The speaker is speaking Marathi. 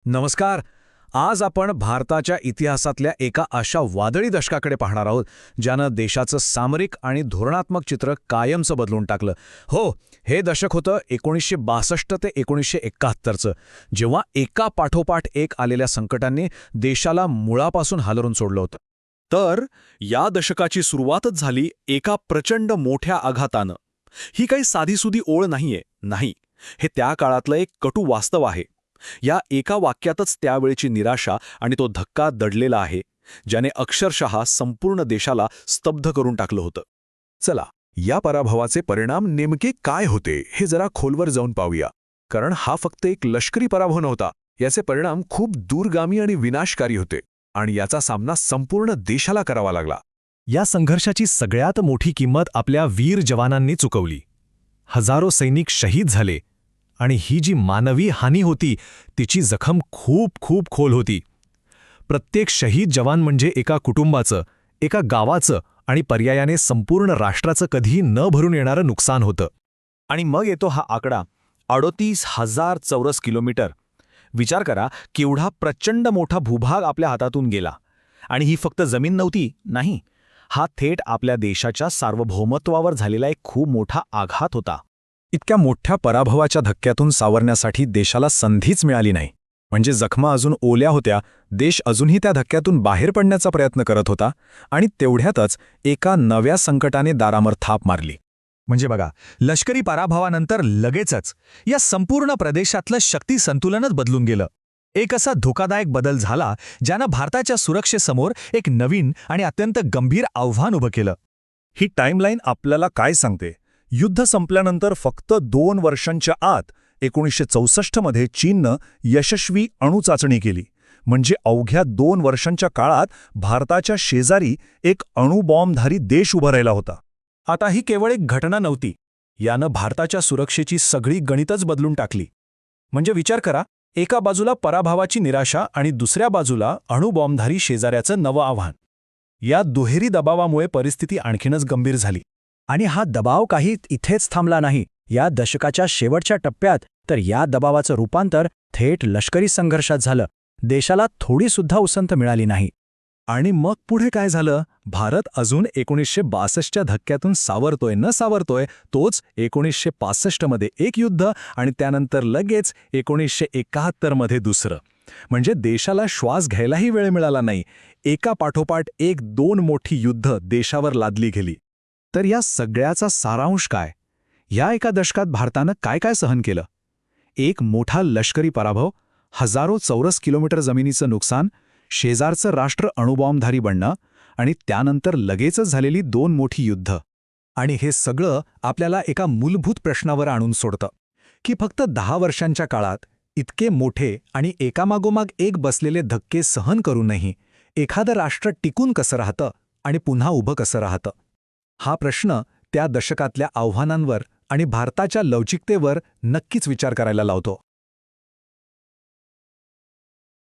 नमस्कार. आज आपण भारताच्या इतिहासातल्या एका अशा वादळी दशकाकडे पाहणार आहोत ज्यानं देशाचं सामरिक आणि धोरणात्मक चित्र कायमचं बदलून टाकलं. हो, हे दशक होतं 1962 ते 1971चं, जेव्हा एका पाठोपाठ एक आलेल्या संकटांनी देशाला मुळापासून हालरून सोडलं होतं. तर या दशकाची सुरुवातच झाली एका प्रचंड मोठ्या आघातानं. ही काही साधीसुधी ओळ नाहीये, नाही. हे त्या काळातलं एक कटू वास्तव आहे. या एका वाक्यातच त्यावेळची निराशा आणि तो धक्का दडलेला आहे, ज्याने अक्षरशः संपूर्ण देशाला स्तब्ध करून टाकलं होतं. चला, या पराभवाचे परिणाम नेमके काय होते हे जरा खोलवर जाऊन पाहूया. कारण हा फक्त एक लष्करी पराभव नव्हता. याचे परिणाम खूप दूरगामी आणि विनाशकारी होते, आणि याचा सामना संपूर्ण देशाला करावा लागला. या संघर्षाची सगळ्यात मोठी किंमत आपल्या वीर जवानांनी चुकवली. हजारो सैनिक शहीद झाले, आणि ही जी मानवी हानी होती तिची जखम खूप खूप खोल होती. प्रत्येक शहीद जवान म्हणजे एका कुटुंबाचं, एका गावाचं आणि पर्यायाने संपूर्ण राष्ट्राचं कधीही न भरून येणारं नुकसान होतं. आणि मग येतो हा आकडा 38,000 चौरस किलोमीटर. विचार करा, केवढा प्रचंड मोठा भूभाग आपल्या हातातून गेला. आणि ही फक्त जमीन नव्हती, नाही. हा थेट आपल्या देशाच्या सार्वभौमत्वावर झालेला एक खूप मोठा आघात होता. इतक्या मोठ्या पराभवाच्या धक्क्यातून सावरण्यासाठी देशाला संधीच मिळाली नाही. म्हणजे जखमा अजून ओल्या होत्या, देश अजूनही त्या धक्क्यातून बाहेर पडण्याचा प्रयत्न करत होता, आणि तेवढ्यातच एका नव्या संकटाने दारावर थाप मारली. म्हणजे बघा, लष्करी पराभवानंतर लगेचच या संपूर्ण प्रदेशातलं शक्ती संतुलनच बदलून गेलं. एक असा धोकादायक बदल झाला ज्यानं भारताच्या सुरक्षेसमोर एक नवीन आणि अत्यंत गंभीर आव्हान उभं केलं. ही टाईमलाईन आपल्याला काय सांगते? युद्ध संपल्यानंतर फक्त 2 वर्षांच्या आत 1964 मध्ये चीननं यशस्वी अणुचाचणी केली. म्हणजे अवघ्या 2 वर्षांच्या काळात भारताच्या शेजारी एक अणुबॉम्बधारी देश उभा राहिला होता. आता ही केवळ एक घटना नव्हती. यानं भारताच्या सुरक्षेची सगळी गणितच बदलून टाकली. म्हणजे विचार करा, एका बाजूला पराभवाची निराशा आणि दुसऱ्या बाजूला अणुबॉम्बधारी शेजाऱ्याचं नवं आव्हान. या दुहेरी दबावामुळे परिस्थिती आणखीनच गंभीर झाली. आणि हा दबाव काही इथेच थांबला नाही. या दशकाच्या शेवटच्या टप्प्यात तर या दबावाचं रूपांतर थेट लष्करी संघर्षात झालं. देशाला थोडीसुद्धा उसंत मिळाली नाही. आणि मग पुढे काय झालं? भारत अजून 1962च्या धक्क्यातून सावरतोय न सावरतोय, तोच 1965 मध्ये एक युद्ध आणि त्यानंतर लगेच 1971 मध्ये दुसरं. म्हणजे देशाला श्वास घ्यायलाही वेळ मिळाला नाही. एका पाठोपाठ एक 2 मोठी युद्ध देशावर लादली गेली. तर या सगळ्याचा सारांश काय? या एका दशकात भारतानं काय काय सहन केलं? एक मोठा लष्करी पराभव, हजारो चौरस किलोमीटर जमिनीचं नुकसान, शेजारचं राष्ट्र अणुबॉम्बधारी बनणं, आणि त्यानंतर लगेचच झालेली 2 मोठी युद्ध. आणि हे सगळं आपल्याला एका मूलभूत प्रश्नावर आणून सोडतं की फक्त 10 वर्षांच्या काळात इतके मोठे आणि एकामागोमाग एक बसलेले धक्के सहन करूनही एखादं राष्ट्र टिकून कसं राहतं आणि पुन्हा उभं कसं राहतं? हा प्रश्न त्या दशकातल्या आव्हानांवर आणि भारताच्या लवचिकतेवर नक्कीच विचार करायला लावतो.